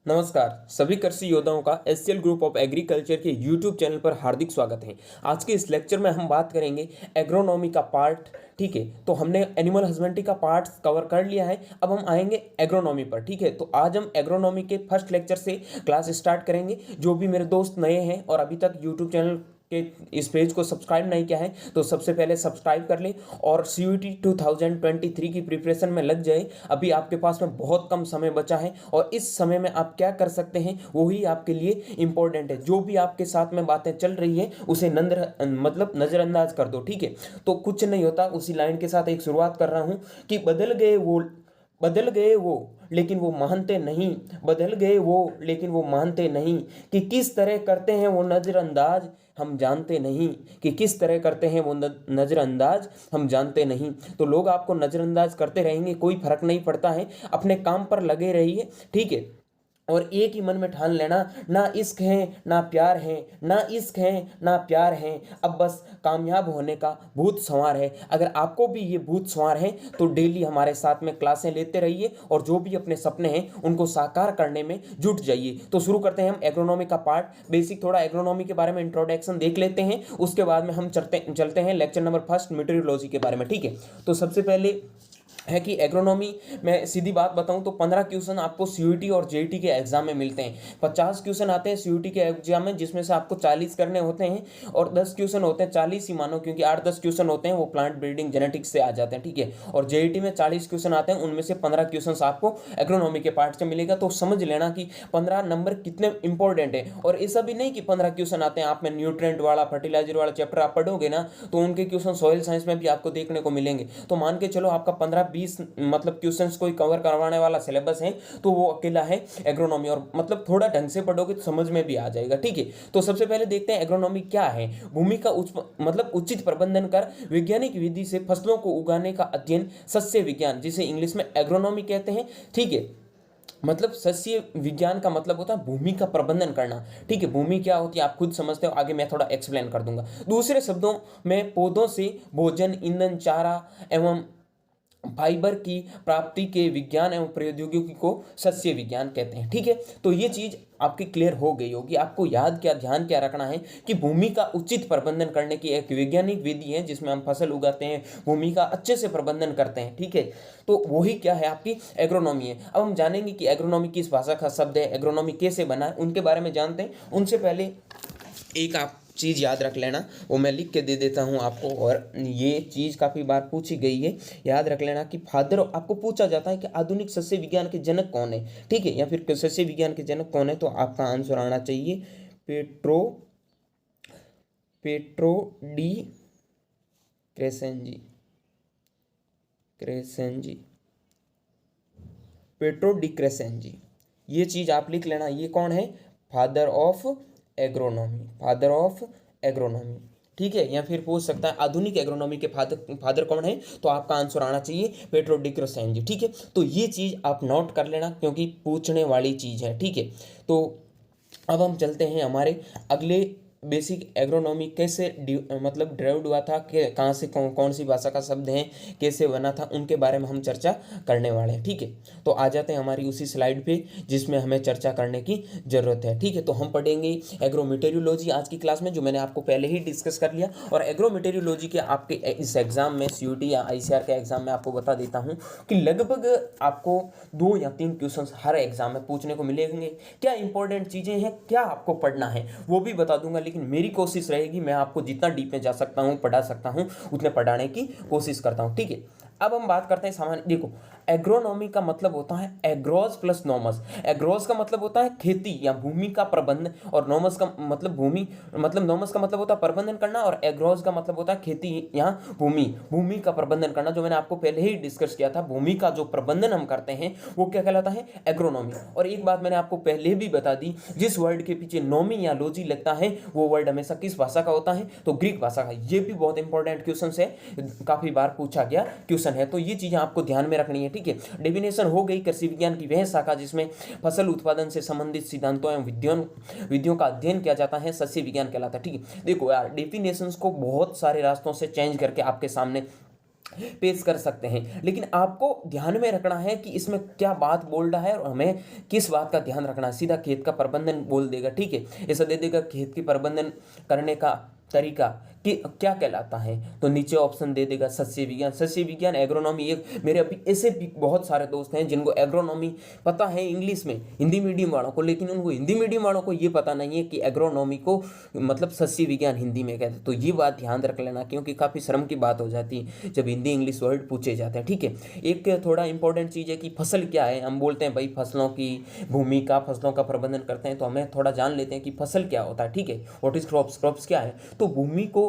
नमस्कार। सभी कृषि योद्धाओं का एससीएल ग्रुप ऑफ एग्रीकल्चर के यूट्यूब चैनल पर हार्दिक स्वागत है। आज के इस लेक्चर में हम बात करेंगे एग्रोनॉमी का पार्ट। ठीक है, तो हमने एनिमल हस्बेंड्री का पार्ट कवर कर लिया है। अब हम आएंगे एग्रोनॉमी पर। ठीक है, तो आज हम एग्रोनॉमी के फर्स्ट लेक्चर से क्लास स्टार्ट करेंगे। जो भी मेरे दोस्त नए हैं और अभी तक यूट्यूब चैनल के इस पेज को सब्सक्राइब नहीं किया है तो सबसे पहले सब्सक्राइब कर लें और सीयूईटी 2023 की प्रिपरेशन में लग जाए। अभी आपके पास में बहुत कम समय बचा है और इस समय में आप क्या कर सकते हैं वही आपके लिए इंपॉर्टेंट है। जो भी आपके साथ में बातें चल रही है उसे नजरअंदाज कर दो। ठीक है, तो कुछ नहीं होता। उसी लाइन के साथ एक शुरुआत कर रहा हूं कि बदल गए वो लेकिन वो मानते नहीं। बदल गए वो लेकिन वो मानते नहीं कि किस तरह करते हैं वो नज़रअंदाज हम जानते नहीं। कि किस तरह करते हैं वो नज़रअंदाज हम जानते नहीं। तो लोग आपको नज़रअंदाज करते रहेंगे, कोई फर्क नहीं पड़ता है। अपने काम पर लगे रहिए। ठीक है, और एक ही मन में ठान लेना, ना इश्क है ना प्यार है, ना इश्क है ना प्यार है, अब बस कामयाब होने का भूत सवार है। अगर आपको भी ये भूत सवार है तो डेली हमारे साथ में क्लासें लेते रहिए और जो भी अपने सपने हैं उनको साकार करने में जुट जाइए। तो शुरू करते हैं हम एग्रोनॉमी का पार्ट। बेसिक थोड़ा एग्रोनॉमी के बारे में इंट्रोडक्शन देख लेते हैं, उसके बाद में हम चलते हैं लेक्चर नंबर फर्स्ट मीटरोलॉजी के बारे में। ठीक है, तो सबसे पहले है कि एग्रोनॉमी में सीधी बात बताऊं तो 15 क्वेश्चन आपको सीयूईटी और जेईटी के एग्जाम में मिलते हैं। 50 क्वेश्चन आते हैं सीयूईटी के एग्जाम में जिसमें से आपको 40 करने होते हैं और 10 क्वेश्चन होते हैं, 40 ही मानो क्योंकि 8-10 क्वेश्चन होते हैं वो प्लांट ब्रीडिंग जेनेटिक्स से आ जाते हैं। ठीक है, और जेईटी में 40 क्वेश्चन आते हैं, उनमें से 15 क्वेश्चन आपको एग्रोनॉमी के पार्ट से मिलेगा। तो समझ लेना कि 15 नंबर कितने इंपॉर्टेंट है। और ऐसा भी नहीं कि 15 क्वेश्चन आते हैं आप में न्यूट्रेंट वाला फर्टिलाइजर वाला चैप्टर आप पढ़ोगे ना तो उनके क्वेश्चन सॉइल साइंस में भी आपको देखने को मिलेंगे। तो मान के चलो आपका 15-20 क्वेश्चंस कोई कवर करवाने वाला सिलेबस है तो वो अकेला है एग्रोनॉमी। और थोड़ा ढंग से पढ़ोगे तो समझ में भी आ जाएगा। ठीक है, तो सबसे पहले देखते हैं एग्रोनॉमी क्या है। भूमि का उचित प्रबंधन कर वैज्ञानिक विधि से फसलों को उगाने का अध्ययन सस्य विज्ञान, जिसे इंग्लिश में एग्रोनॉमी कहते हैं। ठीक है, सस्य विज्ञान का मतलब होता है भूमि का प्रबंधन करना। ठीक है, भूमि क्या होती है आप खुद समझते हो, आगे मैं थोड़ा एक्सप्लेन कर दूंगा। दूसरे शब्दों में पौधों से भोजन, ईंधन, चारा एवं फाइबर की प्राप्ति के विज्ञान एवं प्रौद्योगिकी को सस्य विज्ञान कहते हैं। ठीक है, तो ये चीज आपकी क्लियर हो गई होगी। आपको ध्यान क्या रखना है कि भूमि का उचित प्रबंधन करने की एक वैज्ञानिक विधि है जिसमें हम फसल उगाते हैं, भूमि का अच्छे से प्रबंधन करते हैं। ठीक है, तो वही क्या है आपकी एग्रोनॉमी है। अब हम जानेंगे कि एग्रोनॉमी किस भाषा का शब्द है, एग्रोनॉमी कैसे बना है, उनके बारे में जानते हैं। उनसे पहले एक आप चीज़ याद रख लेना, वो मैं लिख के दे देता हूँ आपको, और ये चीज़ काफ़ी बार पूछी गई है। याद रख लेना कि फादर, आपको पूछा जाता है कि आधुनिक सस्य विज्ञान के जनक कौन है। ठीक है, या फिर सस्य विज्ञान के जनक कौन है, तो आपका आंसर आना चाहिए पेट्रो डी क्रेसेंजी। पेट्रो डी क्रेसेंजी, ये चीज़ आप लिख लेना। ये कौन है? Father of agronomy. ठीक है, या फिर पूछ सकता है आधुनिक एग्रोनॉमी के फादर कौन है, तो आपका आंसर आना चाहिए पेट्रो डी क्रेसेंजी। ठीक है, तो ये चीज़ आप नोट कर लेना क्योंकि पूछने वाली चीज़ है। ठीक है, तो अब हम चलते हैं हमारे अगले बेसिक एग्रोनॉमी कैसे ड्राइव्ड हुआ था, कि कहाँ से कौन सी भाषा का शब्द है, कैसे बना था, उनके बारे में हम चर्चा करने वाले हैं। ठीक है, तो आ जाते हैं हमारी उसी स्लाइड पे जिसमें हमें चर्चा करने की ज़रूरत है। ठीक है, तो हम पढ़ेंगे एग्रोमेटेरियोलॉजी आज की क्लास में, जो मैंने आपको पहले ही डिस्कस कर लिया। और एग्रोमेटेरियोलॉजी के आपके इस एग्ज़ाम में सीयूटी या आईसीआर के एग्ज़ाम में आपको बता देता हूँ कि लगभग आपको 2 या 3 क्वेश्चन हर एग्ज़ाम में पूछने को मिलेंगे। क्या इंपॉर्टेंट चीज़ें हैं, क्या आपको पढ़ना है वो भी बता दूंगा, लेकिन मेरी कोशिश रहेगी मैं आपको जितना डीप में जा सकता हूं पढ़ा सकता हूं उतने पढ़ाने की कोशिश करता हूं। ठीक है, अब हम बात करते हैं सामान्य। देखो, एग्रोनॉमी का मतलब होता है एग्रोस प्लस नॉमस। एग्रोस का मतलब होता है खेती या भूमि का प्रबंधन, और नॉमस का मतलब नॉमस का मतलब होता है प्रबंधन करना, और एग्रोस का मतलब होता है खेती या भूमि का प्रबंधन करना, जो मैंने आपको पहले ही डिस्कस किया था। भूमि का जो प्रबंधन हम करते हैं वो क्या कहलाता है? एग्रोनॉमी। और एक बात मैंने आपको पहले भी बता दी, जिस वर्ड के पीछे नॉमी या लॉजी लगता है वो वर्ड हमेशा किस भाषा का होता है? तो ग्रीक भाषा का। ये भी बहुत इंपॉर्टेंट क्वेश्चन है, काफी बार पूछा गया क्वेश्चन है, तो ये चीजें आपको ध्यान में रखनी है। ठीक है, डेफिनेशन हो गई कृषि विज्ञान की वह शाखा जिसमें फसल उत्पादन से संबंधित सिद्धांतों एवं विधियों का अध्ययन किया जाता है, सस्य विज्ञान कहलाता है। ठीक है, देखो यार, डेफिनेशंस को बहुत सारे रास्तों से चेंज करके आपके सामने पेश कर सकते हैं। लेकिन आपको ध्यान में रखना है कि इसमें क्या बात बोल रहा है और हमें किस बात का ध्यान रखना है। सीधा खेत का प्रबंधन बोल देगा, ठीक है, ऐसा दे देगा खेत की प्रबंधन करने का तरीका कि क्या कहलाता है, तो नीचे ऑप्शन दे देगा सस्य विज्ञान। सस्य विज्ञान एग्रोनॉमी, एक मेरे अभी ऐसे भी बहुत सारे दोस्त हैं जिनको एग्रोनॉमी पता है इंग्लिश में, हिंदी मीडियम वालों को, लेकिन उनको हिंदी मीडियम वालों को ये पता नहीं है कि एग्रोनॉमी को मतलब सस्य विज्ञान हिंदी में कहते हैं। तो ये बात ध्यान रख लेना, क्योंकि काफ़ी शर्म की बात हो जाती है जब हिंदी इंग्लिश वर्ड पूछे जाते हैं, ठीक है। एक थोड़ा इंपॉर्टेंट चीज़ है कि फसल क्या है। हम बोलते हैं भाई फसलों की भूमि का, फसलों का प्रबंधन करते हैं, तो हमें थोड़ा जान लेते हैं कि फसल क्या होता है, ठीक है। व्हाट इज क्रॉप्स, क्रॉप्स क्या है। तो भूमि को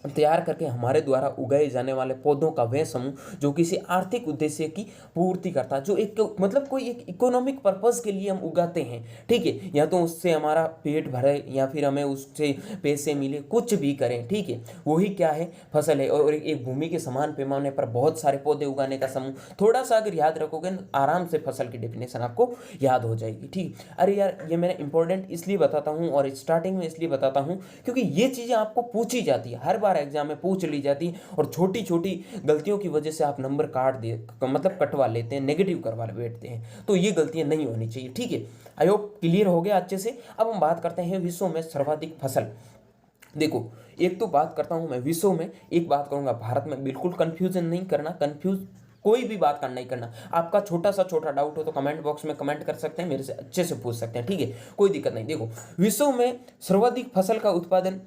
तैयार करके हमारे द्वारा उगाए जाने वाले पौधों का वह समूह जो किसी आर्थिक उद्देश्य की पूर्ति करता है, जो एक मतलब कोई एक इकोनॉमिक पर्पस के लिए हम उगाते हैं, ठीक है। या तो उससे हमारा पेट भरे या फिर हमें उससे पैसे मिले, कुछ भी करें, ठीक है, वही क्या है, फसल है। और एक भूमि के समान पैमाने पर बहुत सारे पौधे उगाने का समूह। थोड़ा सा अगर याद रखोगे आराम से फसल की डेफिनेशन आपको याद हो जाएगी, ठीक। अरे यार ये मैं इंपॉर्टेंट इसलिए बताता हूँ और स्टार्टिंग में इसलिए बताता हूँ क्योंकि ये चीज़ें आपको पूछी जाती है, हर बार एग्जाम में पूछ ली जाती है, और छोटी छोटी गलतियों की वजह से आप नंबर काट दे मतलब कटवा लेते हैं, नेगेटिव करवा बैठते हैं। तो ये गलतियां नहीं होनी चाहिए, ठीक है। आई होप क्लियर हो गया अच्छे से। अब हम बात करते हैं विश्व में सर्वाधिक फसल। देखो एक तो बात करता हूं मैं विश्व में, एक बात करूंगा भारत में। बिल्कुल कंफ्यूजन नहीं करना, कंफ्यूज कोई भी बात करना नहीं करना। आपका छोटा सा छोटा डाउट हो तो कमेंट बॉक्स में कमेंट कर सकते हैं, मेरे से अच्छे से पूछ सकते हैं, ठीक है, कोई दिक्कत नहीं। देखो विश्व में सर्वाधिक फसल का उत्पादन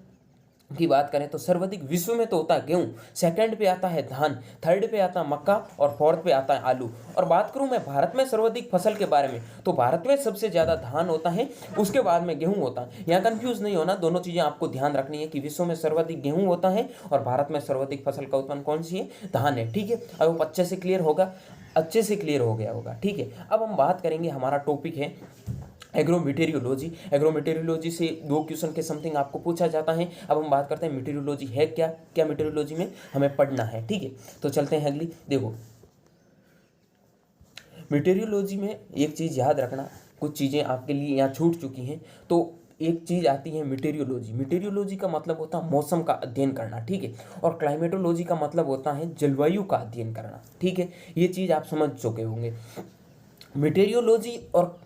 की बात करें तो सर्वाधिक विश्व में तो होता है गेहूं, सेकंड पे आता है धान, थर्ड पे आता है मक्का और फोर्थ पे आता है आलू। और बात करूं मैं भारत में सर्वाधिक फसल के बारे में, तो भारत में सबसे ज्यादा धान होता है, उसके बाद में गेहूं होता है। यहाँ कंफ्यूज नहीं होना, दोनों चीजें आपको ध्यान रखनी है कि विश्व में सर्वाधिक गेहूं होता है और भारत में सर्वाधिक फसल का उत्पादन कौन सी है, धान है, ठीक है। अब अच्छे से क्लियर होगा, अच्छे से क्लियर हो गया होगा, ठीक है। अब हम बात करेंगे, हमारा टॉपिक है एग्रोमेटेरियोलॉजी। एग्रोमेटेरियोलॉजी से 2 क्वेश्चन के समथिंग आपको पूछा जाता है। अब हम बात करते हैं मेटेरियोलॉजी है क्या, क्या मेटेरियोलॉजी में हमें पढ़ना है, ठीक है। तो चलते हैं अगली। देखो मेटेरियोलॉजी में एक चीज़ याद रखना, कुछ चीज़ें आपके लिए यहाँ छूट चुकी हैं। तो एक चीज़ आती है मेटेरियोलॉजी। मेटेरियोलॉजी का मतलब होता है मौसम का अध्ययन करना, ठीक है। और क्लाइमेटोलॉजी का मतलब होता है जलवायु का अध्ययन करना, ठीक है। ये चीज़ आप समझ चुके होंगे। मेटेरियोलॉजी और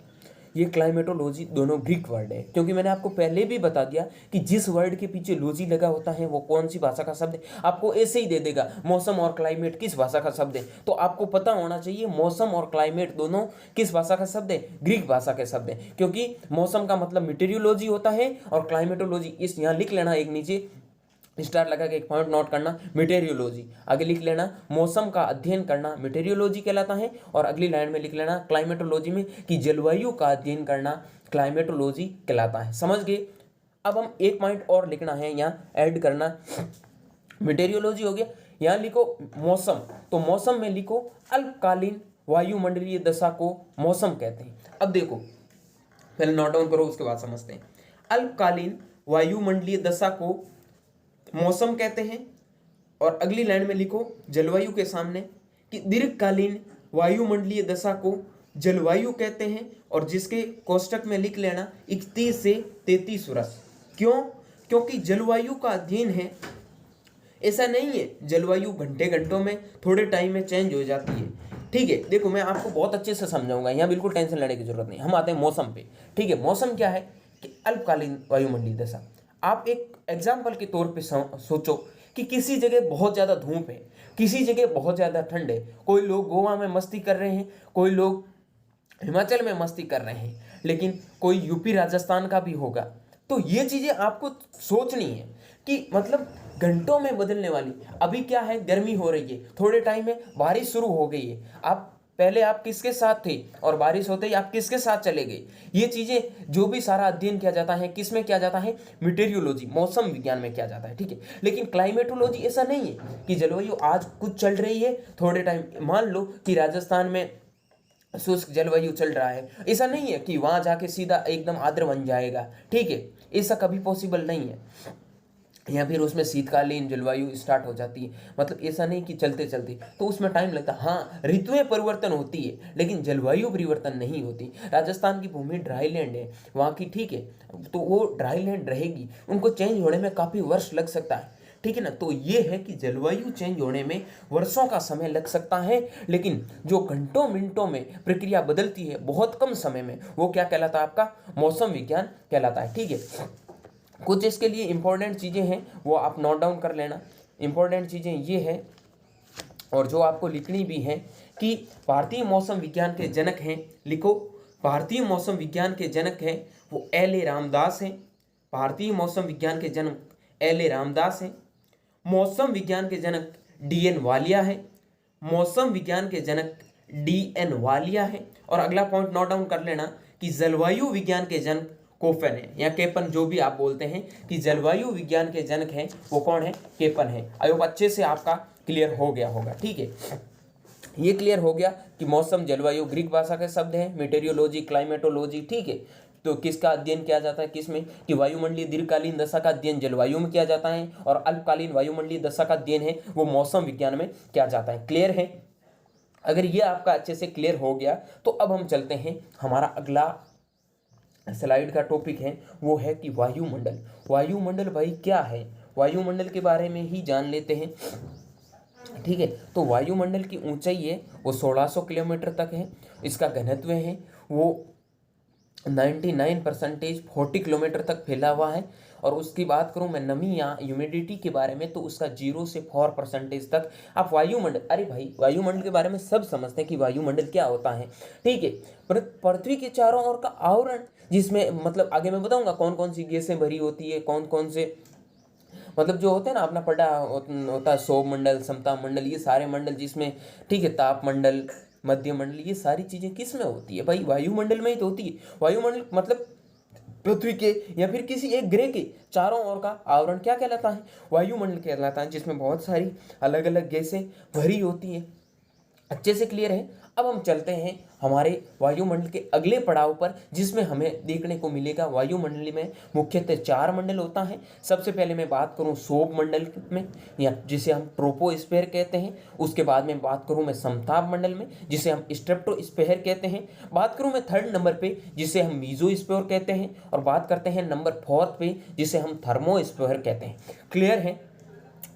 ये क्लाइमेटोलॉजी दोनों ग्रीक वर्ड है, क्योंकि मैंने आपको पहले भी बता दिया कि जिस वर्ड के पीछे लॉजी लगा होता है वो कौन सी भाषा का शब्द है। आपको ऐसे ही दे देगा मौसम और क्लाइमेट किस भाषा का शब्द है, तो आपको पता होना चाहिए मौसम और क्लाइमेट दोनों किस भाषा का शब्द है, ग्रीक भाषा के शब्द है। क्योंकि मौसम का मतलब मेटेरियोलॉजी होता है और क्लाइमेटोलॉजी, इस यहाँ लिख लेना एक नीचे स्टार लगा के एक पॉइंट नोट करना, मेटेरियोलॉजी आगे लिख लेना, मौसम का अध्ययन करना मेटेरियोलॉजी कहलाता है। और अगली लाइन में लिख लेना क्लाइमेटोलॉजी में कि जलवायु का अध्ययन करना क्लाइमेटोलॉजी कहलाता है। समझ गए। अब हम एक पॉइंट और लिखना है, यहाँ ऐड करना, मेटेरियोलॉजी हो गया, यहाँ लिखो मौसम, तो मौसम में लिखो अल्पकालीन वायुमंडलीय दशा को मौसम कहते हैं। अब देखो पहले नोट डाउन करो, उसके बाद समझते हैं। अल्पकालीन वायुमंडलीय दशा को मौसम कहते हैं। और अगली लाइन में लिखो जलवायु के सामने कि दीर्घकालीन वायुमंडलीय दशा को जलवायु कहते हैं। और जिसके कोष्टक में लिख लेना 31 से 33 वर्ष। क्यों? क्योंकि जलवायु का अध्ययन है, ऐसा नहीं है जलवायु घंटे घंटों में थोड़े टाइम में चेंज हो जाती है, ठीक है। देखो मैं आपको बहुत अच्छे से समझाऊंगा, यहाँ बिल्कुल टेंशन लेने की जरूरत नहीं। हम आते हैं मौसम पे, ठीक है। मौसम क्या है कि अल्पकालीन वायुमंडलीय दशा। आप एक एग्जाम्पल के तौर पे सोचो कि किसी जगह बहुत ज़्यादा धूप है, किसी जगह बहुत ज़्यादा ठंड है। कोई लोग गोवा में मस्ती कर रहे हैं, कोई लोग हिमाचल में मस्ती कर रहे हैं, लेकिन कोई यूपी राजस्थान का भी होगा। तो ये चीज़ें आपको सोचनी है कि मतलब घंटों में बदलने वाली। अभी क्या है, गर्मी हो रही है, थोड़े टाइम में बारिश शुरू हो गई है। आप पहले आप किसके साथ थे और बारिश होते ही आप किसके साथ चले गए। ये चीज़ें जो भी सारा अध्ययन किया जाता है किस में किया जाता है, मेटेरियोलॉजी मौसम विज्ञान में किया जाता है, ठीक है। लेकिन क्लाइमेटोलॉजी ऐसा नहीं है कि जलवायु आज कुछ चल रही है, थोड़े टाइम मान लो कि राजस्थान में शुष्क जलवायु चल रहा है, ऐसा नहीं है कि वहां जाके सीधा एकदम आर्द्र बन जाएगा, ठीक है। ऐसा कभी पॉसिबल नहीं है। या फिर उसमें शीतकालीन जलवायु स्टार्ट हो जाती है, मतलब ऐसा नहीं कि चलते चलते, तो उसमें टाइम लगता है। हाँ ऋतुएं परिवर्तन होती है लेकिन जलवायु परिवर्तन नहीं होती। राजस्थान की भूमि ड्राई लैंड है वहाँ की, ठीक है, तो वो ड्राई लैंड रहेगी, उनको चेंज होने में काफ़ी वर्ष लग सकता है, ठीक है ना। तो ये है कि जलवायु चेंज होने में वर्षों का समय लग सकता है, लेकिन जो घंटों मिनटों में प्रक्रिया बदलती है बहुत कम समय में, वो क्या कहलाता है, आपका मौसम विज्ञान कहलाता है। ठीक है, कुछ इसके लिए इंपॉर्टेंट चीज़ें हैं वो आप नोट डाउन कर लेना। इंपॉर्टेंट चीज़ें ये है, और जो आपको लिखनी भी है, कि भारतीय मौसम विज्ञान के जनक हैं, लिखो, भारतीय मौसम विज्ञान के जनक हैं वो एल ए रामदास हैं। भारतीय मौसम विज्ञान के जनक एल ए रामदास हैं। मौसम विज्ञान के जनक डी एन वालिया है। मौसम विज्ञान के जनक डी एन वालिया है। और अगला पॉइंट नोट डाउन कर लेना कि जलवायु विज्ञान के जनक कोफन है, या केपन, जो भी आप बोलते हैं, कि जलवायु विज्ञान के जनक हैं वो कौन है, केपन है। आई होप अच्छे से आपका क्लियर हो गया होगा। ठीक है, ये क्लियर हो गया कि मौसम जलवायु ग्रीक भाषा के शब्द हैं, मीटेरियोलॉजी, क्लाइमेटोलॉजी। ठीक है, तो किसका अध्ययन किया जाता है, किसमें, कि वायुमंडलीय दीर्घकालीन दशा का अध्ययन जलवायु में किया जाता है, और अल्पकालीन वायुमंडलीय दशा का अध्ययन है वो मौसम विज्ञान में किया जाता है। क्लियर है? अगर ये आपका अच्छे से क्लियर हो गया तो अब हम चलते हैं, हमारा अगला स्लाइड का टॉपिक है वो है कि वायुमंडल। वायुमंडल भाई क्या है, वायुमंडल के बारे में ही जान लेते हैं। ठीक है, तो वायुमंडल की ऊंचाई है वो 1600 किलोमीटर तक है। इसका घनत्व है वो 99% 40 किलोमीटर तक फैला हुआ है। और उसकी बात करूं मैं नमी या ह्यूमिडिटी के बारे में, तो उसका 0 से 4% तक आप वायुमंडल, अरे भाई वायुमंडल के बारे में सब समझते हैं कि वायुमंडल क्या होता है। ठीक है, पृथ्वी के चारों ओर का आवरण, जिसमें मतलब आगे मैं बताऊंगा कौन कौन सी गैसें भरी होती है, कौन कौन से मतलब जो होते हैं ना, अपना पढ़ा होता है, सौर मंडल, समताप मंडल, ये सारे मंडल जिसमें, ठीक है, ताप मंडल, मध्य मंडल, ये सारी चीजें किस में होती है भाई, वायुमंडल में ही तो होती है। वायुमंडल मतलब पृथ्वी के या फिर किसी एक ग्रह के चारों ओर का आवरण क्या कहलाता है, वायुमंडल कहलाता है, जिसमें बहुत सारी अलग अलग गैसें भरी होती हैं। अच्छे से क्लियर है? अब हम चलते हैं हमारे वायुमंडल के अगले पड़ाव पर, जिसमें हमें देखने को मिलेगा वायुमंडल में मुख्यतः 4 मंडल होता है। सबसे पहले मैं बात करूं सौर मंडल में, या जिसे हम ट्रोपोस्फेयर कहते हैं। उसके बाद में बात करूं मैं समताप मंडल में, जिसे हम स्ट्रेटोस्फेयर कहते हैं। बात करूं मैं 3rd नंबर पे, जिसे हम मीजोस्फेयर कहते हैं। और बात करते हैं नंबर 4th पे, जिसे हम थर्मोस्फेयर कहते हैं। क्लियर है?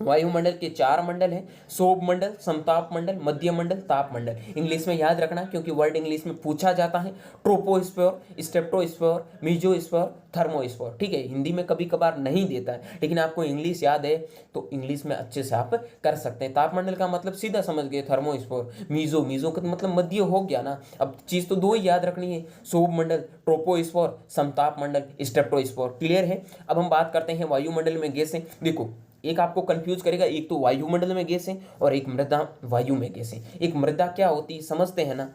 वायुमंडल के 4 मंडल हैं, सौर मंडल, समताप मंडल, मध्य मंडल, ताप मंडल। इंग्लिश में याद रखना, क्योंकि वर्ड इंग्लिश में पूछा जाता है, ट्रोपोस्फेयर, स्ट्रेटोस्फेयर, मीजोस्फेयर, थर्मोस्फेयर। ठीक है, हिंदी में कभी कभार नहीं देता है, लेकिन आपको इंग्लिश याद है तो इंग्लिश में अच्छे से आप कर सकते हैं। तापमंडल का मतलब सीधा समझ गए, थर्मोस्फेयर। मीजो का मतलब मध्य हो गया ना। अब चीज तो 2 ही याद रखनी है, सौर मंडल, ट्रोपोस्फेयर, समताप मंडल, स्ट्रेटोस्फेयर। क्लियर है? अब हम बात करते हैं वायुमंडल में गैसें। देखो, एक आपको कंफ्यूज करेगा, एक तो वायुमंडल में गैस है और एक मृदा वायु में गैस है। एक मृदा क्या होती है समझते हैं ना,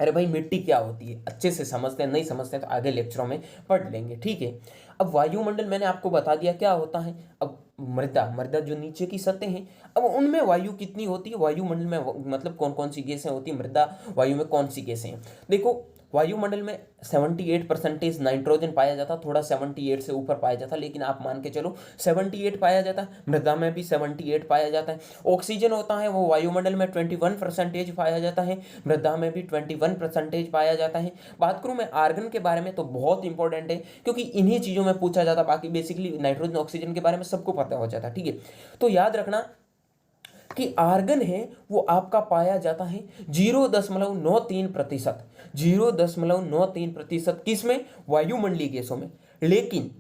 अरे भाई मिट्टी क्या होती है अच्छे से समझते हैं, नहीं समझते हैं तो आगे लेक्चरों में पढ़ लेंगे। ठीक है, अब वायुमंडल मैंने आपको बता दिया क्या होता है। अब मृदा जो नीचे की सतह हैं, अब उनमें वायु कितनी होती है, वायुमंडल में मतलब कौन कौन सी गैसें होती है, मृदा वायु में कौन सी गैसें हैं। देखो, वायुमंडल में 78% नाइट्रोजन पाया जाता, थोड़ा 78 से ऊपर पाया जाता, लेकिन आप मान के चलो 78 पाया जाता है। मृदा में भी 78 पाया जाता है। ऑक्सीजन होता है वो वायुमंडल में 21% पाया जाता है, मृदा में भी 21% पाया जाता है। बात करूं मैं आर्गन के बारे में तो बहुत इंपॉर्टेंट है, क्योंकि इन्हीं चीज़ों में पूछा जाता, बाकी बेसिकली नाइट्रोजन ऑक्सीजन के बारे में सबको पता हो जाता। ठीक है, तो याद रखना कि आर्गन है वो आपका पाया जाता है 0.93%, 0.93% किसमें, वायुमंडलीय गैसों में। लेकिन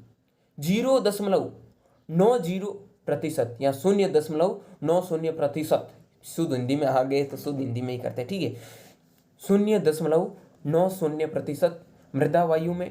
0.90% या 0.90%, शुद्ध हिंदी में आ गए तो शुद्ध हिंदी में ही करते हैं। ठीक है, 0.90% मृदा वायु में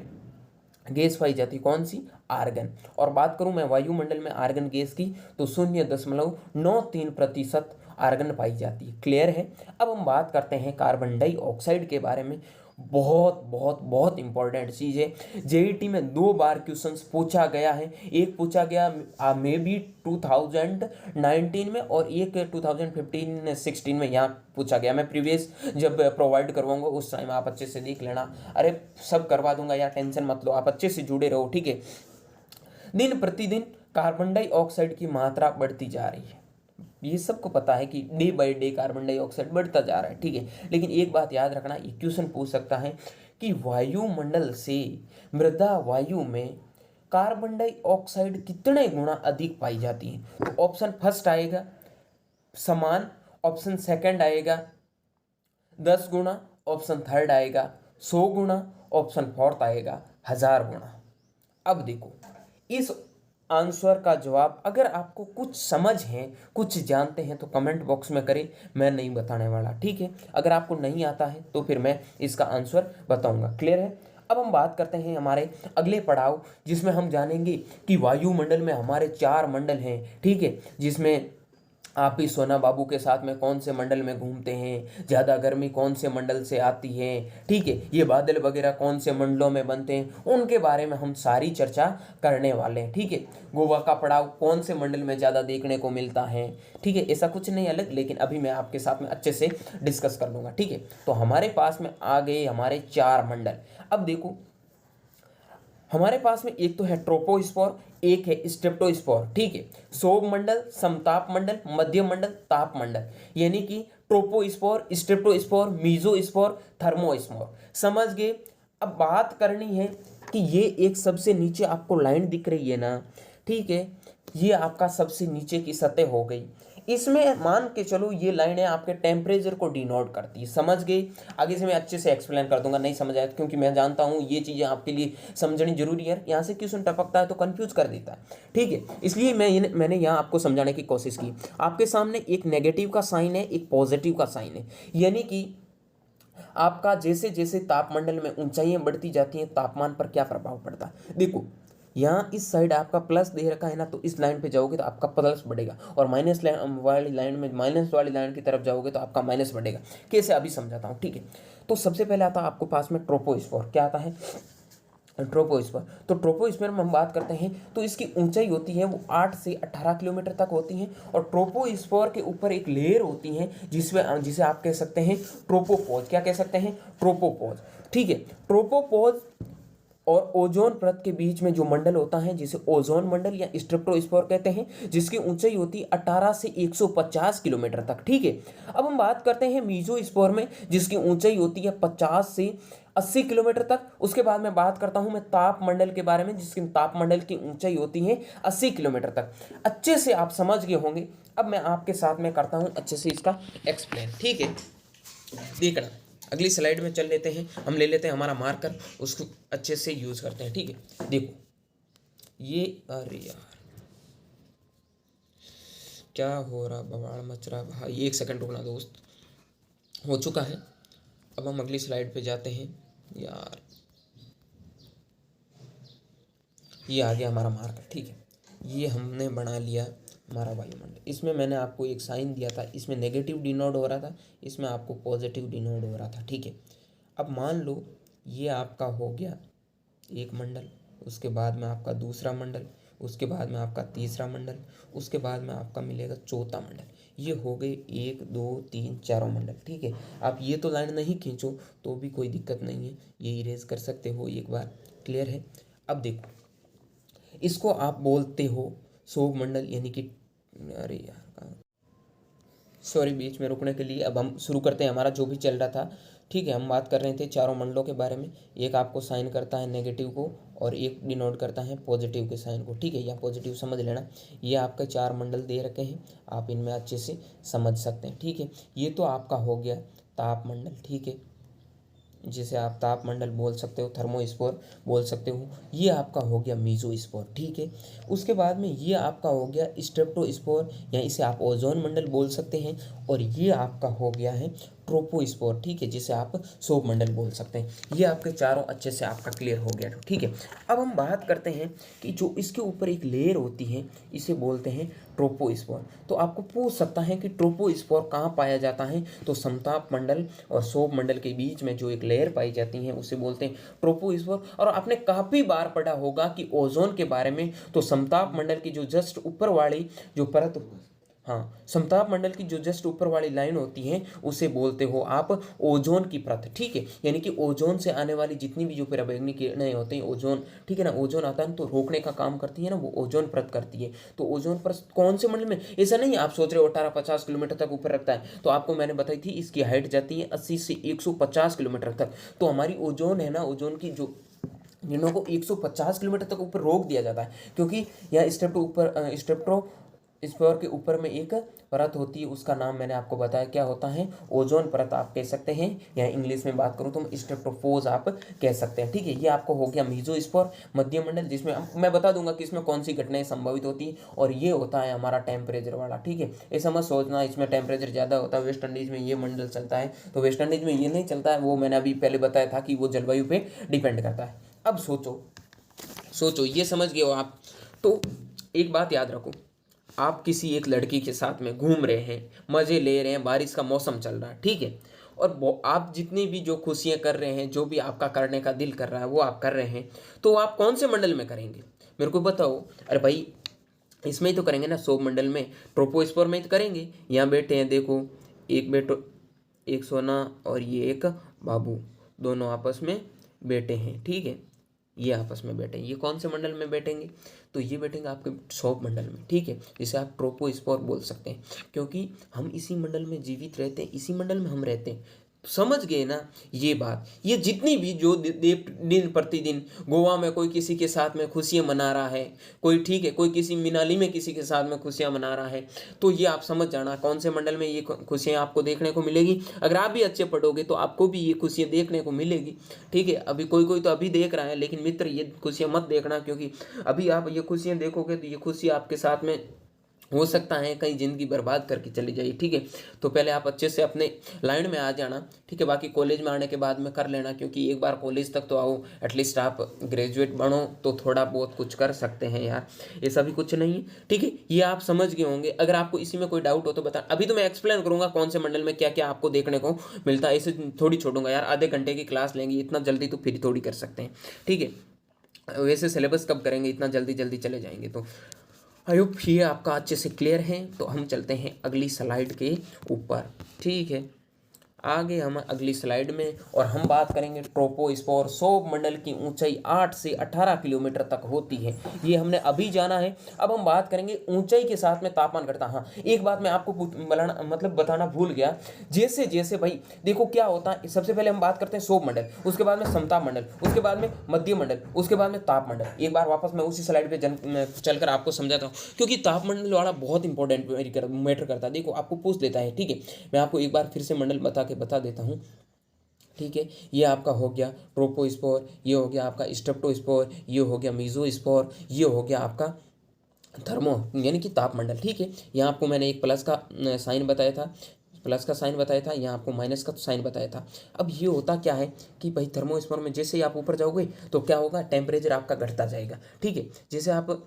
गैस पाई जाती, कौन सी, आर्गन। और बात करूं मैं वायुमंडल में आर्गन गैस की तो 0.93% आर्गन पाई जाती है। क्लियर है? अब हम बात करते हैं कार्बन डाइऑक्साइड के बारे में। बहुत बहुत बहुत इंपॉर्टेंट चीज़ है, जेईटी में 2 बार क्वेश्चंस पूछा गया है। एक पूछा गया मे बी 2019 में, और एक 2015-16 में यहाँ पूछा गया। मैं प्रीवियस जब प्रोवाइड करवाऊंगा उस टाइम आप अच्छे से देख लेना। अरे सब करवा दूंगा यार, टेंशन मत लो, आप अच्छे से जुड़े रहो। ठीक है, दिन प्रतिदिन कार्बन डाइऑक्साइड की मात्रा बढ़ती जा रही है, ये सबको पता है कि day by day carbon dioxide बढ़ता जा रहा है। ठीक है, लेकिन एक बात याद रखना, ये क्वेश्चन पूछ सकता है कि वायुमंडल से मृदा वायु में कार्बन डाइऑक्साइड कितने गुना अधिक पाई जाती है? तो ऑप्शन फर्स्ट आएगा समान, ऑप्शन सेकंड आएगा 10 गुना, ऑप्शन थर्ड आएगा 100 गुना, ऑप्शन फोर्थ आएगा 1000 गुना। अब देखो इस आंसर का जवाब अगर आपको कुछ समझ है, कुछ जानते हैं तो कमेंट बॉक्स में करें, मैं नहीं बताने वाला, ठीक है। अगर आपको नहीं आता है तो फिर मैं इसका आंसर बताऊंगा। क्लियर है? अब हम बात करते हैं हमारे अगले पड़ाव, जिसमें हम जानेंगे कि वायुमंडल में हमारे 4 मंडल हैं, ठीक है, जिसमें आप ही सोना बाबू के साथ में कौन से मंडल में घूमते हैं, ज़्यादा गर्मी कौन से मंडल से आती है, ठीक है, ये बादल वगैरह कौन से मंडलों में बनते हैं, उनके बारे में हम सारी चर्चा करने वाले हैं, ठीक है। गोवा का पड़ाव कौन से मंडल में ज़्यादा देखने को मिलता है, ठीक है, ऐसा कुछ नहीं अलग, लेकिन अभी मैं आपके साथ में अच्छे से डिस्कस कर लूँगा, ठीक है। तो हमारे पास में आ गए हमारे 4 मंडल। अब देखो हमारे पास में एक तो है ट्रोपोस्फोर, एक है स्ट्रेप्टोस्फोर, ठीक है। सौर मंडल, समताप मंडल, मध्य मंडल, ताप मंडल, यानी कि ट्रोपोस्फोर, स्ट्रेप्टोस्फोर, मीजोस्फोर, थर्मोस्फोर। समझ गए? अब बात करनी है कि ये एक सबसे नीचे आपको लाइन दिख रही है ना, ठीक है, ये आपका सबसे नीचे की सतह हो गई। इसमें मान के चलो ये लाइनें आपके टेम्परेचर को डिनोट करती है। समझ गए? आगे से मैं अच्छे से एक्सप्लेन कर दूंगा, नहीं समझ आया क्योंकि मैं जानता हूँ ये चीज़ें आपके लिए समझनी जरूरी है। यहाँ से क्वेश्चन टपकता है तो कंफ्यूज कर देता है, ठीक है, इसलिए मैंने यहाँ आपको समझाने की कोशिश की। आपके सामने एक नेगेटिव का साइन है, एक पॉजिटिव का साइन है, यानी कि आपका जैसे जैसे तापमंडल में ऊंचाइयां बढ़ती जाती हैं तापमान पर क्या प्रभाव पड़ता है। देखो यहाँ इस साइड आपका प्लस दे रखा है ना, तो इस लाइन पे जाओगे तो आपका प्लस बढ़ेगा, और माइनस वाली लाइन में माइनस वाली लाइन की तरफ जाओगे तो आपका माइनस बढ़ेगा। कैसे अभी समझाता हूँ, ठीक है। तो सबसे पहले आता है आपको पास में ट्रोपोस्फोर। क्या आता है? ट्रोपोस्फीयर। तो ट्रोपोस्फीयर में हम बात करते हैं तो इसकी ऊंचाई होती है वो 8 से 18 किलोमीटर तक होती है, और ट्रोपोस्फीयर के ऊपर एक लेयर होती है जिसे आप कह सकते हैं ट्रोपोपॉज। क्या कह सकते हैं? ट्रोपोपॉज, ठीक है। ट्रोपोपॉज और ओजोन परत के बीच में जो मंडल होता है जिसे ओजोन मंडल या स्ट्रेप्टोस्फीयर कहते हैं, जिसकी ऊंचाई होती है 18 से 150 किलोमीटर तक, ठीक है। अब हम बात करते हैं मीजोस्फीयर में, जिसकी ऊंचाई होती है 50 से 80 किलोमीटर तक। उसके बाद मैं बात करता हूं मैं ताप मंडल के बारे में, जिसकी ताप मंडल की ऊंचाई होती है 80 किलोमीटर तक। अच्छे से आप समझ गए होंगे। अब मैं आपके साथ में करता हूं अच्छे से इसका एक्सप्लेन, ठीक है। देखना अगली स्लाइड में चल लेते हैं, हम ले लेते हैं हमारा मार्कर, उसको अच्छे से यूज करते हैं, ठीक है। देखो ये, अरे यार क्या हो रहा, बवाड़ मच रहा भाई, एक सेकंड रुकना दोस्त। हो चुका है, अब हम अगली स्लाइड पे जाते हैं। यार ये आ गया हमारा मार्कर, ठीक है। ये हमने बना लिया हमारा वायुमंडल। इसमें मैंने आपको एक साइन दिया था, इसमें नेगेटिव डिनोट हो रहा था, इसमें आपको पॉजिटिव डिनोट हो रहा था, ठीक है। अब मान लो ये आपका हो गया एक मंडल, उसके बाद में आपका दूसरा मंडल, उसके बाद में आपका तीसरा मंडल, उसके बाद में आपका मिलेगा चौथा मंडल। ये हो गए 1 2 3 4 मंडल, ठीक है। आप ये तो लाइन नहीं खींचो तो भी कोई दिक्कत नहीं है, ये इरेज कर सकते हो एक बार। क्लियर है? अब देखो इसको आप बोलते हो सौर मंडल, यानी कि, अरे यार सॉरी बीच में रुकने के लिए। अब हम शुरू करते हैं हमारा जो भी चल रहा था, ठीक है। हम बात कर रहे थे चारों मंडलों के बारे में। एक आपको साइन करता है नेगेटिव को और एक डिनोट करता है पॉजिटिव के साइन को, ठीक है, या पॉजिटिव समझ लेना। ये आपके 4 मंडल दे रखे हैं, आप इनमें अच्छे से समझ सकते हैं, ठीक है। ये तो आपका हो गया तापमंडल, ठीक है, जिसे आप तापमंडल बोल सकते हो, थर्मोस्फीयर बोल सकते हो। ये आपका हो गया मीजोस्फीयर, ठीक है। उसके बाद में ये आपका हो गया स्ट्रेप्टोस्फीयर, या इसे आप ओजोन मंडल बोल सकते हैं। और ये आपका हो गया है ट्रोपोस्फीयर, ठीक है, जिसे आप सौर मंडल बोल सकते हैं। ये आपके चारों अच्छे से आपका क्लियर हो गया, ठीक है। अब हम बात करते हैं कि जो इसके ऊपर एक लेयर होती है इसे बोलते हैं ट्रोपोस्फीयर। तो आपको पूछ सकता है कि ट्रोपोस्फीयर कहाँ पाया जाता है, तो समताप मंडल और सौर मंडल के बीच में जो एक लेयर पाई जाती है उसे बोलते हैं ट्रोपोस्फीयर। और आपने काफ़ी बार पढ़ा होगा कि ओजोन के बारे में, तो समताप मंडल की जो जस्ट ऊपर वाली जो परत, हाँ, समताप मंडल की जो जस्ट ऊपर वाली लाइन होती है उसे बोलते हो आप ओजोन की परत, ठीक है। यानी कि ओजोन से आने वाली जितनी भी जो पराबैंगनी किरणें होती हैं, ओजोन, ठीक है ना, ओजोन आता है तो रोकने का काम करती है ना, वो ओजोन परत करती है। तो ओजोन परत कौन से मंडल में, ऐसा नहीं आप सोच रहे हो 18-50 किलोमीटर तक ऊपर रखता है, तो आपको मैंने बताई थी इसकी हाइट जाती है 80 से 150 किलोमीटर तक। तो हमारी ओजोन है ना, ओजोन की जो जिन्हों को 150 किलोमीटर तक ऊपर रोक दिया जाता है, क्योंकि यहाँ स्ट्रेटोस्फीयर के ऊपर में एक परत होती है, उसका नाम मैंने आपको बताया क्या होता है, ओजोन परत आप कह सकते हैं, या इंग्लिश में बात करूँ तो स्ट्रेटोफोज आप कह सकते हैं। ठीक है, ये आपको हो गया मीजोस्फीयर मध्यमंडल, जिसमें मैं बता दूंगा कि इसमें कौन सी घटनाएं संभावित होती हैं, और ये होता है हमारा टेम्परेचर वाला। ठीक है, ऐसा मत सोचना इसमें टेम्परेचर ज़्यादा होता है, वेस्ट इंडीज़ में ये मंडल चलता है, तो वेस्ट इंडीज़ में ये नहीं चलता है, वो मैंने अभी पहले बताया था कि वो जलवायु पे डिपेंड करता है। अब सोचो ये समझ गए हो आप। तो एक बात याद रखो, आप किसी एक लड़की के साथ में घूम रहे हैं, मज़े ले रहे हैं, बारिश का मौसम चल रहा है, ठीक है, और आप जितनी भी जो खुशियां कर रहे हैं, जो भी आपका करने का दिल कर रहा है वो आप कर रहे हैं, तो आप कौन से मंडल में करेंगे मेरे को बताओ। अरे भाई इसमें ही तो करेंगे ना, सौर मंडल में, ट्रोपोस्फीयर में ही तो करेंगे। यहाँ बैठे हैं देखो, एक सोना और ये एक बाबू, दोनों आपस में बैठे हैं, ठीक है, ये आपस में बैठे हैं, ये कौन से मंडल में बैठेंगे, तो ये बैठेंगे आपके सौर मंडल में। ठीक है, जिसे आप ट्रोपोस्फीयर बोल सकते हैं, क्योंकि हम इसी मंडल में जीवित रहते हैं, इसी मंडल में हम रहते हैं। समझ गए ना ये बात। ये जितनी भी जो दिन प्रतिदिन गोवा में कोई किसी के साथ में खुशियाँ मना रहा है, कोई ठीक है, कोई किसी मनाली में किसी के साथ में खुशियाँ मना रहा है, तो ये आप समझ जाना कौन से मंडल में ये खुशियाँ आपको देखने को मिलेगी। अगर आप भी अच्छे पढ़ोगे तो आपको भी ये खुशियाँ देखने को मिलेगी। ठीक है, अभी कोई तो अभी देख रहा है, लेकिन मित्र ये खुशियाँ मत देखना, क्योंकि अभी आप ये खुशियाँ देखोगे तो ये खुशी आपके साथ में हो सकता है कहीं ज़िंदगी बर्बाद करके चली जाए। ठीक है, तो पहले आप अच्छे से अपने लाइन में आ जाना। ठीक है, बाकी कॉलेज में आने के बाद में कर लेना, क्योंकि एक बार कॉलेज तक तो आओ, एटलीस्ट आप ग्रेजुएट बनो तो थोड़ा बहुत कुछ कर सकते हैं यार, ऐसा भी कुछ नहीं है। ठीक है, ये आप समझ गए होंगे। अगर आपको इसी में कोई डाउट हो तो बता, अभी तो मैं एक्सप्लेन करूँगा कौन से मंडल में क्या क्या आपको देखने को मिलता है, इसे थोड़ी छोड़ूंगा यार, आधे घंटे की क्लास लेंगे, इतना जल्दी तो फिर थोड़ी कर सकते हैं। ठीक है, वैसे सिलेबस कब करेंगे, इतना जल्दी जल्दी चले जाएंगे। तो आई होप ये आपका अच्छे से क्लियर है। तो हम चलते हैं अगली स्लाइड के ऊपर। ठीक है, आगे हम अगली स्लाइड में, और हम बात करेंगे ट्रोपोस्फीयर। सौर मंडल की ऊंचाई 8 से 18 किलोमीटर तक होती है, ये हमने अभी जाना है। अब हम बात करेंगे ऊंचाई के साथ में तापमान घटता। हाँ, एक बात मैं आपको बताना भूल गया, जैसे जैसे भाई देखो क्या होता है, सबसे पहले हम बात करते हैं सौर मंडल, उसके बाद में समताप मंडल, उसके बाद में मध्य मंडल, उसके बाद में ताप मंडल। एक बार वापस मैं उसी स्लाइड पे चलकर आपको समझाता हूँ, क्योंकि तापमंडल वाला बहुत इंपॉर्टेंट मैटर करता है। देखो आपको पूछ लेता है, ठीक है, मैं आपको एक बार फिर से मंडल बता देता हूँ। ठीक है, ये आपका हो गया ट्रोपोस्फीयर, ये हो गया आपका स्ट्रेटोस्फीयर, ये हो गया मीसोस्फीयर, ये हो गया आपका थर्मो यानी कि तापमंडल। ठीक है, यहाँ आपको मैंने एक प्लस का साइन बताया था, यहाँ आपको माइनस का साइन बताया था। अब ये होता क्या है कि भाई थर्मोस्फीयर में जैसे ही आप ऊपर जाओगे तो क्या होगा, टेम्परेचर आपका घटता जाएगा। ठीक है, जैसे आप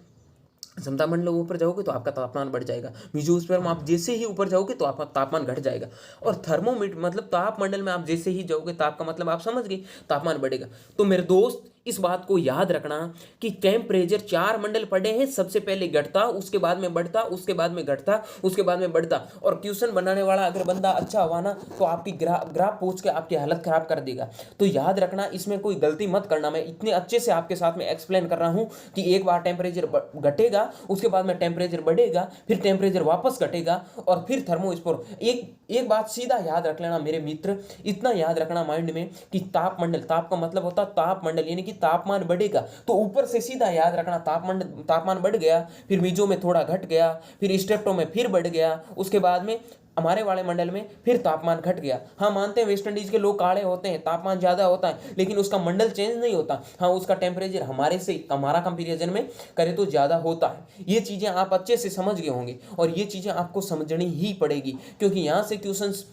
समता मंडल ऊपर जाओगे तो आपका तापमान बढ़ जाएगा, मीजोस्फीयर में आप जैसे ही ऊपर जाओगे तो आपका तापमान घट जाएगा, और थर्मोमीटर मतलब तापमंडल में आप जैसे ही जाओगे ताप का मतलब आप समझ गए, तापमान बढ़ेगा। तो मेरे दोस्त इस बात को याद रखना कि टेम्परेचर 4 मंडल पड़े हैं, सबसे पहले घटता, उसके बाद में बढ़ता, उसके बाद में घटता, उसके बाद में बढ़ता। और क्वेश्चन बनाने वाला अगर बंदा अच्छा हुआ ना तो आपकी ग्राफ पूछ के आपकी हालत खराब कर देगा। तो याद रखना, इसमें कोई गलती मत करना। मैं इतने अच्छे से आपके साथ में एक्सप्लेन कर रहा हूं कि एक बार टेम्परेचर घटेगा, उसके बाद में टेम्परेचर बढ़ेगा, फिर टेम्परेचर वापस घटेगा, और फिर थर्मोस्फीयर। एक बात सीधा याद रख लेना मेरे मित्र, इतना याद रखना माइंड में कि तापमंडल, ताप का मतलब होता है तापमंडल यानी कि तापमान बढ़ेगा। तो ऊपर से सीधा याद रखना, तापमान बढ़ गया, फिर मीजो में थोड़ा घट गया, फिर स्ट्रेटो में फिर बढ़ गया, उसके बाद में हमारे वाले मंडल में फिर तापमान घट गया। हाँ, मानते हैं वेस्ट इंडीज के लोग काले होते हैं, तापमान ज्यादा होता है, लेकिन उसका मंडल चेंज नहीं होता। हाँ, उसका टेम्परेचर हमारा कंपेरिजन में करे तो ज्यादा होता है। ये चीजें आप अच्छे से समझ गए होंगे, और ये चीजें आपको समझनी ही पड़ेगी, क्योंकि यहाँ से क्वेश्चंस,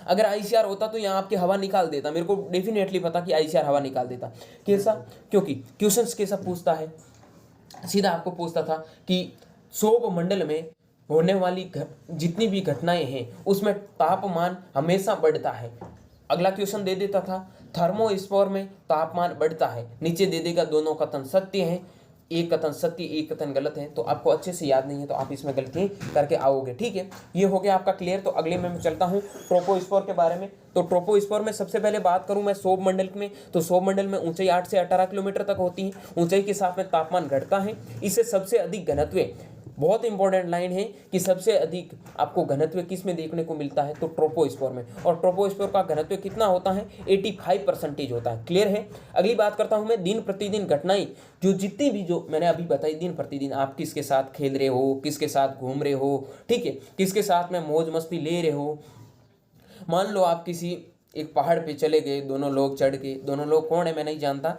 अगर आईसीआर होता तो यहाँ आपकी हवा निकाल देता, मेरे को डेफिनेटली पता कि आईसीआर हवा निकाल देता। कैसा? क्योंकि क्वेश्चंस कैसा पूछता है, सीधा आपको पूछता था कि सौर मंडल में होने वाली जितनी भी घटनाएं हैं उसमें तापमान हमेशा बढ़ता है। अगला क्वेश्चन दे देता था थर्मोस्फीयर में तापमान बढ़ता है, नीचे दे देगा दोनों कथन सत्य है, एक कथन सत्य एक कथन गलत है। तो आपको अच्छे से याद नहीं है तो आप इसमें गलती करके आओगे। ठीक है, ये हो गया आपका क्लियर। तो अगले में मैं चलता हूँ ट्रोपोस्फीयर के बारे में। तो ट्रोपोस्फीयर में सबसे पहले बात करूं मैं सौर मंडल में, तो सौर मंडल में ऊंचाई 8 से 18 किलोमीटर तक होती है। ऊंचाई के साथ में तापमान घटता है, इससे सबसे अधिक घनत्व बहुत इंपॉर्टेंट लाइन है कि सबसे अधिक आपको घनत्व किस में देखने को मिलता है, तो ट्रोपोस्फीयर में। और ट्रोपोस्फीयर का घनत्व कितना होता है, 85% होता है। क्लियर है। अगली बात करता हूं मैं दिन प्रतिदिन घटनाएं, जो जितनी भी जो मैंने अभी बताई दिन प्रतिदिन, आप किसके साथ खेल रहे हो, किसके साथ घूम रहे हो, ठीक है, किसके साथ में मौज मस्ती ले रहे हो। मान लो आप किसी एक पहाड़ पे चले गए, दोनों लोग चढ़ के, दोनों लोग कौन है मैं नहीं जानता,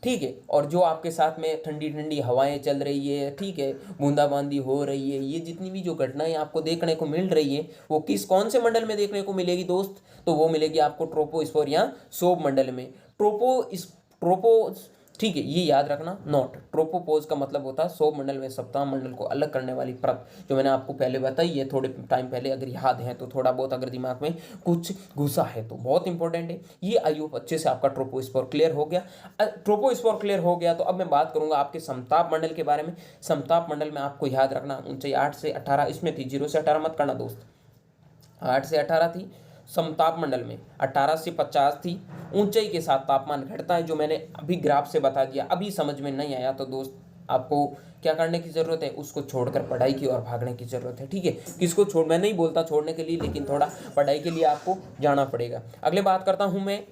ठीक है, और जो आपके साथ में ठंडी ठंडी हवाएं चल रही है, ठीक है, बूंदाबांदी हो रही है, ये जितनी भी जो घटनाएं आपको देखने को मिल रही है वो किस कौन से मंडल में देखने को मिलेगी दोस्त, तो वो मिलेगी आपको ट्रोपोस्फीयर या सौर मंडल में। ट्रोपो ठीक है, ये याद रखना। नोट, ट्रोपोपोज का मतलब होता है सौर मंडल में सप्ताह मंडल को अलग करने वाली परत, जो मैंने आपको पहले बताई है थोड़े टाइम पहले, अगर याद है तो, थोड़ा बहुत अगर दिमाग में कुछ घुसा है तो बहुत इंपॉर्टेंट है ये। आई होप अच्छे से आपका ट्रोपोस्फीयर क्लियर हो गया। ट्रोपोस्फीयर क्लियर हो गया तो अब मैं बात करूंगा आपके समताप मंडल के बारे में। समताप मंडल में आपको याद रखना ऊंचाई 8 से 18 इसमें थी, 0 से 18 मत करना दोस्त, 8 से 18 थी। समताप मंडल में 18 से 50 थी। ऊंचाई के साथ तापमान घटता है, जो मैंने अभी ग्राफ से बता दिया। अभी समझ में नहीं आया तो दोस्त आपको क्या करने की जरूरत है, उसको छोड़कर पढ़ाई की ओर भागने की जरूरत है, ठीक है। किसको छोड़, मैं नहीं बोलता छोड़ने के लिए, लेकिन थोड़ा पढ़ाई के लिए आपको जाना पड़ेगा। अगले बात करता हूं मैं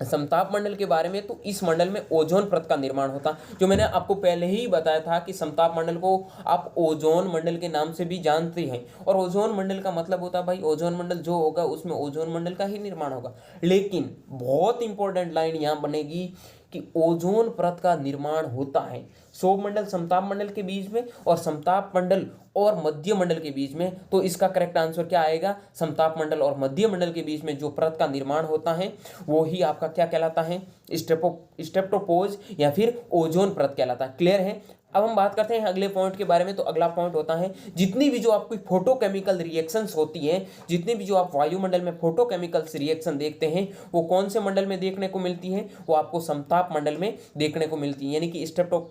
समताप मंडल के बारे में। तो इस मंडल में ओजोन परत का निर्माण होता, जो मैंने आपको पहले ही बताया था कि समताप मंडल को आप ओजोन मंडल के नाम से भी जानते हैं। और ओजोन मंडल का मतलब होता है भाई, ओजोन मंडल जो होगा उसमें ओजोन मंडल का ही निर्माण होगा। लेकिन बहुत इंपॉर्टेंट लाइन यहाँ बनेगी कि ओजोन परत का निर्माण होता है सौर मंडल समताप मंडल के बीच में, और समताप मंडल और मध्य मंडल के बीच में। तो इसका करेक्ट आंसर क्या आएगा, समताप मंडल और मध्य मंडल के बीच में जो परत का निर्माण होता है वो ही आपका क्या कहलाता है, स्ट्रेप्टोपोज या फिर ओजोन परत कहलाता है। क्लियर है। अब हम बात करते हैं अगले पॉइंट के बारे में। तो अगला पॉइंट होता है जितनी भी जो आपकी फोटोकेमिकल रिएक्शंस होती हैं, जितनी भी जो आप वायुमंडल में फोटोकेमिकल्स रिएक्शन देखते हैं, वो कौन से मंडल में देखने को मिलती है, वो आपको समताप मंडल में देखने को मिलती है, यानी कि स्ट्रेप्टो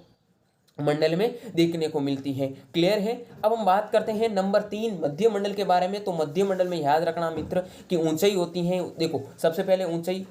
मंडल में देखने को मिलती है। क्लियर है। अब हम बात करते हैं नंबर 3 मध्य मंडल के बारे में। तो मध्य मंडल में याद रखना मित्र कि ऊंचाई होती है, देखो सबसे पहले ऊंचाई,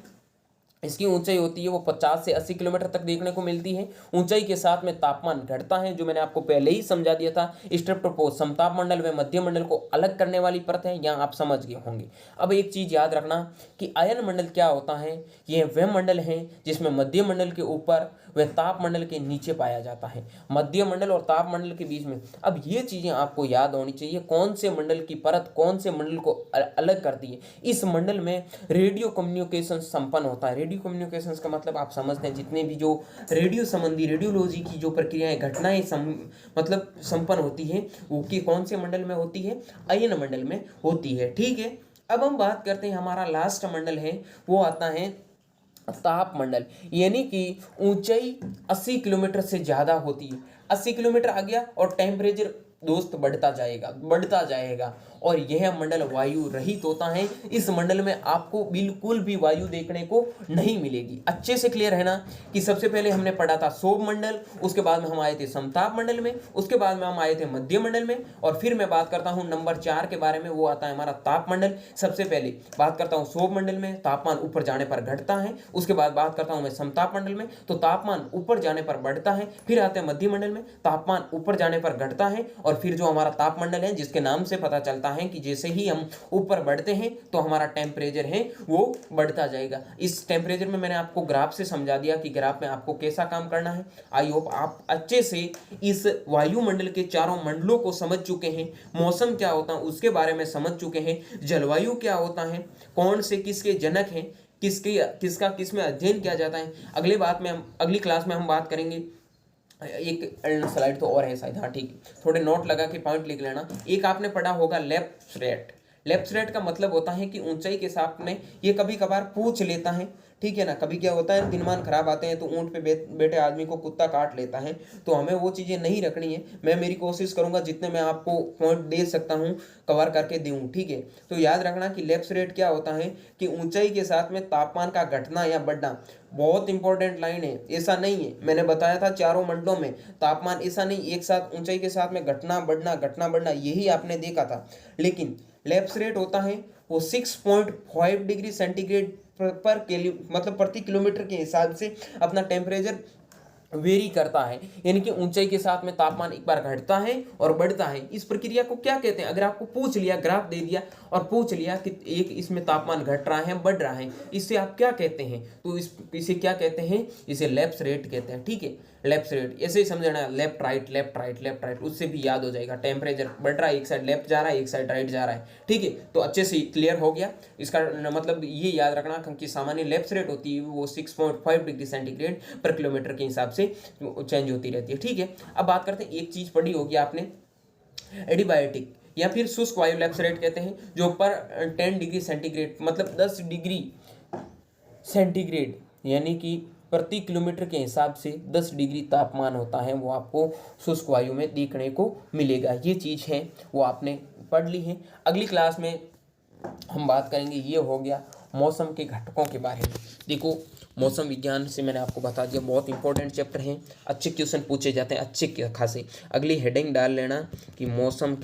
इसकी ऊंचाई होती है वो 50 से 80 किलोमीटर तक देखने को मिलती है। ऊंचाई के साथ में तापमान घटता है, जो मैंने आपको पहले ही समझा दिया था। स्ट्रेप्टोपोज समताप मंडल में मध्य मंडल को अलग करने वाली परत है, यहाँ आप समझ गए होंगे। अब एक चीज याद रखना कि अयन मंडल क्या होता है, यह वह मंडल है जिसमें मध्य मंडल के ऊपर वह ताप मंडल के नीचे पाया जाता है, मध्य मंडल और ताप मंडल के बीच में। अब ये चीजें आपको याद होनी चाहिए, कौन से मंडल की परत कौन से मंडल को अलग करती है। इस मंडल में रेडियो कम्युनिकेशन संपन्न होता है। रेडियो कम्युनिकेशंस का मतलब आप समझते हैं, जितने भी जो रेडियो संबंधी रेडियोलॉजी की जो प्रक्रियाएं घटनाएं मतलब संपन्न होती है, वो कि कौन से मंडल में होती है, अयन मंडल में होती है। ठीक है। अब हम बात करते हैं, हमारा लास्ट मंडल है वो आता है ताप मंडल, यानी कि ऊंचाई 80 किलोमीटर से ज्यादा होती है। 80 किलोमीटर आ गया और टेम्परेचर दोस्त बढ़ता जाएगा और यह मंडल वायु रहित होता है। इस मंडल में आपको बिल्कुल भी वायु देखने को नहीं मिलेगी। अच्छे से क्लियर है ना कि सबसे पहले हमने पढ़ा था सौर मंडल, उसके बाद में हम आए थे समताप मंडल में, उसके बाद में हम आए थे मध्य मंडल में, और फिर मैं बात करता हूं नंबर 4 के बारे में, वो आता है हमारा ताप मंडल। सबसे पहले बात करता हूं सौर मंडल में, तापमान ऊपर जाने पर घटता है। उसके बाद बात करता हूं मैं समताप मंडल में, तो तापमान ऊपर जाने पर बढ़ता है। फिर आते हैं मध्य मंडल में, तापमान ऊपर जाने पर घटता है। और फिर जो हमारा ताप मंडल है, जिसके नाम से पता चलता है कि जैसे ही हम ऊपर बढ़ते हैं तो हमारा टेम्परेचर है वो बढ़ता जाएगा। इस टेम्परेचर में मैंने आपको ग्राफ से समझा दिया कि ग्राफ में आपको कैसा काम करना है। आई होप आप अच्छे से इस वायुमंडल के चारों मंडलों को समझ चुके हैं। मौसम क्या होता है उसके बारे में समझ चुके हैं। जलवायु क्या होता है, कौन से किसके जनक हैं, किसका किस में अध्ययन किया जाता है। अगली क्लास में हम बात करेंगे। एक स्लाइड तो और है शायद, हाँ ठीक है, थोड़े नोट लगा के पॉइंट लिख लेना। एक आपने पढ़ा होगा लेफ्ट रेट। लेफ्ट रेट का मतलब होता है कि ऊंचाई के साथ में ये कभी कभार पूछ लेता है, ठीक है ना। कभी क्या होता है, दिनमान खराब आते हैं तो ऊंट पे बैठे आदमी को कुत्ता काट लेता है, तो हमें वो चीज़ें नहीं रखनी है। मैं मेरी कोशिश करूंगा जितने मैं आपको पॉइंट दे सकता हूँ कवर करके दूँ, ठीक है। तो याद रखना कि लेफ्ट रेट क्या होता है कि ऊंचाई के साथ में तापमान का घटना या बढ़ना। बहुत इंपॉर्टेंट लाइन है, ऐसा नहीं है, मैंने बताया था चारों मंडलों में तापमान ऐसा नहीं एक साथ ऊंचाई के साथ में घटना बढ़ना यही आपने देखा था। लेकिन लैप्स रेट होता है वो 6.5 डिग्री सेंटीग्रेड पर मतलब प्रति किलोमीटर के हिसाब से अपना टेम्परेचर वेरी करता है, यानी कि ऊंचाई के साथ में तापमान एक बार घटता है और बढ़ता है। इस प्रक्रिया को क्या कहते हैं? अगर आपको पूछ लिया, ग्राफ दे दिया और पूछ लिया कि एक इसमें तापमान घट रहा है बढ़ रहा है, इससे आप क्या कहते हैं? तो इसे क्या कहते हैं? इसे लैप्स रेट कहते हैं। ठीक है, लेफ्ट रेट ऐसे ही समझना, left right left right left right, उससे भी याद हो जाएगा। टेम्परेचर बढ़ रहा है, एक साइड लेफ्ट जा रहा है, एक साइड राइट जा रहा है। ठीक है, तो अच्छे से क्लियर हो गया। इसका मतलब ये याद रखना कि सामान्य लेफ्ट रेट होती है वो 6.5 डिग्री सेंटीग्रेड पर किलोमीटर के हिसाब से चेंज होती रहती है। ठीक है, अब बात करते हैं, एक चीज पढ़ी होगी आपने, एडिबायोटिक या फिर शुष्क वायु लैप्स रेट कहते हैं, जो पर 10 डिग्री सेंटीग्रेड मतलब 10 डिग्री सेंटीग्रेड यानी कि प्रति किलोमीटर के हिसाब से 10 डिग्री तापमान होता है, वो आपको शुष्क वायु में देखने को मिलेगा। ये चीज़ है वो आपने पढ़ ली है। अगली क्लास में हम बात करेंगे, ये हो गया मौसम के घटकों के बारे में। देखो, मौसम विज्ञान से मैंने आपको बता दिया, बहुत इंपॉर्टेंट चैप्टर हैं, अच्छे क्वेश्चन पूछे जाते हैं अच्छे खासे। अगली हेडिंग डाल लेना कि मौसम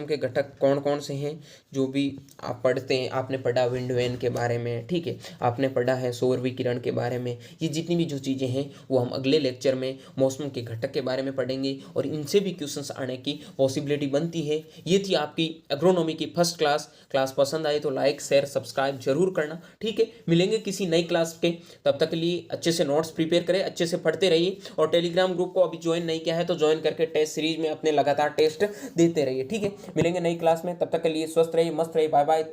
के घटक कौन कौन से हैं, जो भी आप पढ़ते हैं। आपने पढ़ा विंड वेन के बारे में, ठीक है, आपने पढ़ा है सौर विकिरण के बारे में। ये जितनी भी जो चीज़ें हैं वो हम अगले लेक्चर में मौसम के घटक के बारे में पढ़ेंगे और इनसे भी क्वेश्चंस आने की पॉसिबिलिटी बनती है। ये थी आपकी एग्रोनॉमी की फर्स्ट क्लास पसंद आए तो लाइक शेयर सब्सक्राइब जरूर करना। ठीक है, मिलेंगे किसी नई क्लास के, तब तक के लिए अच्छे से नोट्स प्रिपेयर करें, अच्छे से पढ़ते रहिए और टेलीग्राम ग्रुप को अभी ज्वाइन नहीं किया है तो ज्वाइन करके टेस्ट सीरीज में अपने लगातार टेस्ट देते रहिए। ठीक है, मिलेंगे नई क्लास में, तब तक के लिए स्वस्थ रहिए, मस्त रहिए, बाय बाय।